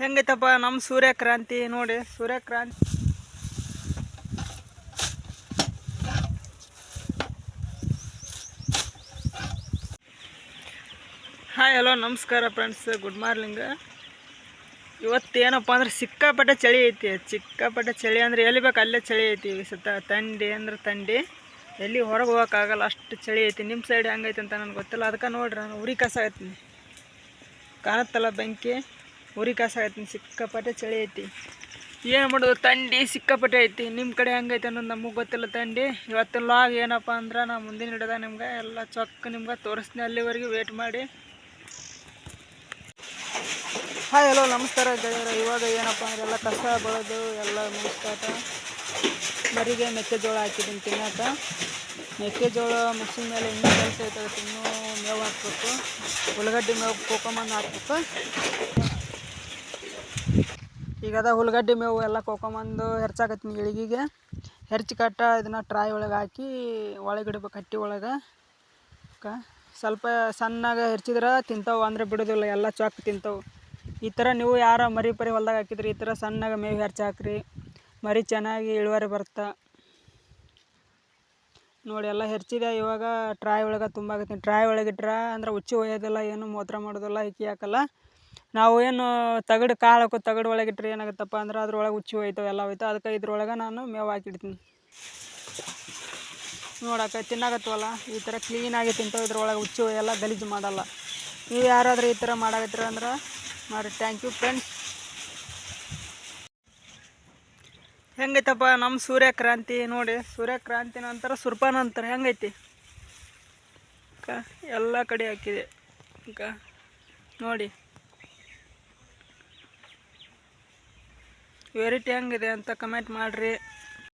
ಹೆಂಗೈತಪ್ಪ ನಮ್ಮ ಸೂರ್ಯಕ್ರಾಂತಿ ನೋಡಿ. ಸೂರ್ಯಕ್ರಾಂತಿ hi hello ನಮಸ್ಕಾರ ಫ್ರೆಂಡ್ಸ್, ಗುಡ್ ಮಾರ್ನಿಂಗ್. ಇವತ್ತೇನಪ್ಪ ಅಂದ್ರೆ ಸಿಕ್ಕಾಪಟ್ಟೆ ಚಳಿ ಐತಿ. ಸಿಕ್ಕಾಪಟ್ಟೆ ಚಳಿ ಅಂದರೆ ಎಲ್ಲಿ ಬೇಕು ಅಲ್ಲೇ ಚಳಿ ಐತಿ. ಥಂಡಿ ಅಂದ್ರೆ ಥಂಡಿ, ಎಲ್ಲಿ ಹೊರಗೆ ಹೋಗೋಕ್ಕಾಗಲ್ಲ, ಅಷ್ಟು ಚಳಿ ಐತಿ. ನಿಮ್ಮ ಸೈಡ್ ಹೆಂಗೈತೆ ಅಂತ ನನಗೆ ಗೊತ್ತಿಲ್ಲ. ಅದಕ್ಕೆ ನೋಡ್ರಿ, ನಾನು ಉರಿ ಕಾಸ ಆಗತ್ತೀನಿ, ಕಾಣತ್ತಲ್ಲ ಬೆಂಕಿ, ಉರಿ ಕಾಸ ಆಗತ್ತೀನಿ. ಸಿಕ್ಕಾಪಟ್ಟೆ ಚಳಿ ಐತಿ. ಏನು ಮಾಡೋದು, ಥಂಡಿ ಸಿಕ್ಕಾಪಟ್ಟೆ ಐತಿ. ನಿಮ್ಮ ಕಡೆ ಹೆಂಗೈತೆ ಅನ್ನೋದು ನಮಗೆ ಗೊತ್ತಿಲ್ಲ. ಥಂಡಿ ಇವತ್ತಿನ ಲಾಗ್ ಏನಪ್ಪ ಅಂದ್ರೆ ನಾನು ಮುಂದಿನ ಹಿಡಿದ ನಿಮ್ಗೆ ಎಲ್ಲ ಚೊಕ್ಕ ನಿಮ್ಗೆ ತೋರಿಸ್ತೀನಿ. ಅಲ್ಲಿವರೆಗೆ ವೇಟ್ ಮಾಡಿ. ಹಾಯ್ ಹಲೋ ನಮಸ್ಕಾರ ಗೆಳೆಯರ. ಇವಾಗ ಏನಪ್ಪ ಅಂದ್ರೆ ಎಲ್ಲ ಕಸ ಬೆಳೆದು ಎಲ್ಲ ಮುಗಿಸ್ತಾಟ. ಮರಿಗೆ ಮೆಕ್ಕೆಜೋಳ ಹಾಕಿದ್ದೀನಿ ತಿನ್ನೋಕೆ. ಮೆಕ್ಕೆಜೋಳ ಮುಗಿಸಿದ ಮೇಲೆ ಇನ್ನೂ ಕೆಲಸ ಐತೆ. ಇನ್ನೂ ಮೇವು ಹಾಕ್ಬೇಕು, ಉಳ್ಳಾಗಡ್ಡಿ ಮೇವು ಕೋಕೊಂಬಂದು ಹಾಕ್ಬೇಕು. ಈಗ ಅದ ಉಳ್ಳಾಗಡ್ಡಿ ಮೇವು ಎಲ್ಲ ಕೋಕೊಂಬಂದು ಹೆರ್ಚಾಕತ್ತೀನಿ. ಇಳಿಗೆಗೆ ಹೆರ್ಚಿ ಕಟ್ಟ ಇದನ್ನು ಟ್ರಾಯ್ ಒಳಗೆ ಹಾಕಿ ಒಳಗಿಡ್ಬೇಕು, ಹಟ್ಟಿ ಒಳಗೆ. ಸ್ವಲ್ಪ ಸಣ್ಣಗೆ ಹೆರ್ಚಿದ್ರೆ ತಿಂತಾವೆ, ಅಂದರೆ ಬಿಡೋದಿಲ್ಲ, ಎಲ್ಲ ಚೊಕ್ಕ ತಿಂತಾವೆ. ಈ ಥರ ನೀವು ಯಾರ ಮರಿ ಪರಿ ಹೊಲ್ದಾಗ ಹಾಕಿದ್ರಿ, ಈ ಥರ ಸಣ್ಣಗೆ ಮೇವು ಹೆರ್ಚಿ ಹಾಕ್ರಿ, ಮರಿ ಚೆನ್ನಾಗಿ ಇಳುವರಿ ಬರುತ್ತೆ ನೋಡಿ. ಎಲ್ಲ ಹೆರ್ಚಿದೆ. ಇವಾಗ ಟ್ರಾಯ್ ಒಳಗೆ ತುಂಬಾಕತ್ತೀನಿ. ಟ್ರಾಯ್ ಒಳಗಿಟ್ರೆ ಅಂದ್ರೆ ಉಚ್ಚಿ ಒಯ್ಯೋದಿಲ್ಲ, ಏನು ಮೂತ್ರ ಮಾಡೋದಿಲ್ಲ, ಇಕ್ಕಿ ಹಾಕಲ್ಲ. ನಾವು ಏನು ತಗಡು ಕಾಳು ಹಾಕೋ ತಗಡು ಒಳಗಿಟ್ರೆ ಏನಾಗುತ್ತಪ್ಪ ಅಂದ್ರೆ ಅದ್ರೊಳಗೆ ಉಚ್ಚಿ ಹೋಯ್ತವೆ, ಎಲ್ಲ ಹೋಯ್ತು. ಅದಕ್ಕೆ ಇದ್ರೊಳಗೆ ನಾನು ಮೇವು ಹಾಕಿಡ್ತೀನಿ. ನೋಡಕ್ಕೆ ತಿನ್ನಾಗತ್ತವಲ್ಲ, ಈ ಥರ ಕ್ಲೀನಾಗಿ ತಿಂತಾವೆ. ಇದ್ರೊಳಗೆ ಉಚ್ಚಿ ಎಲ್ಲ ಗಲೀಜು ಮಾಡಲ್ಲ. ನೀವು ಯಾರಾದರೂ ಈ ಥರ ಮಾಡಾಕತ್ತೀರ ಅಂದ್ರೆ ಮಾಡಿ. Thank you friends. ಹೆಂಗೈತಪ್ಪ ನಮ್ಮ ಸೂರ್ಯಕ್ರಾಂತಿ ನೋಡಿ. ಸೂರ್ಯಕ್ರಾಂತಿ ನಂತರ ಸುರ್ಪಾನ ಅಂತಾರೆ. ಹೆಂಗೈತಿ ಎಲ್ಲ ಕಡೆ ಹಾಕಿದೆ ನೋಡಿ. ವೆರೈಟಿ ಹೆಂಗಿದೆ ಅಂತ ಕಮೆಂಟ್ ಮಾಡಿರಿ.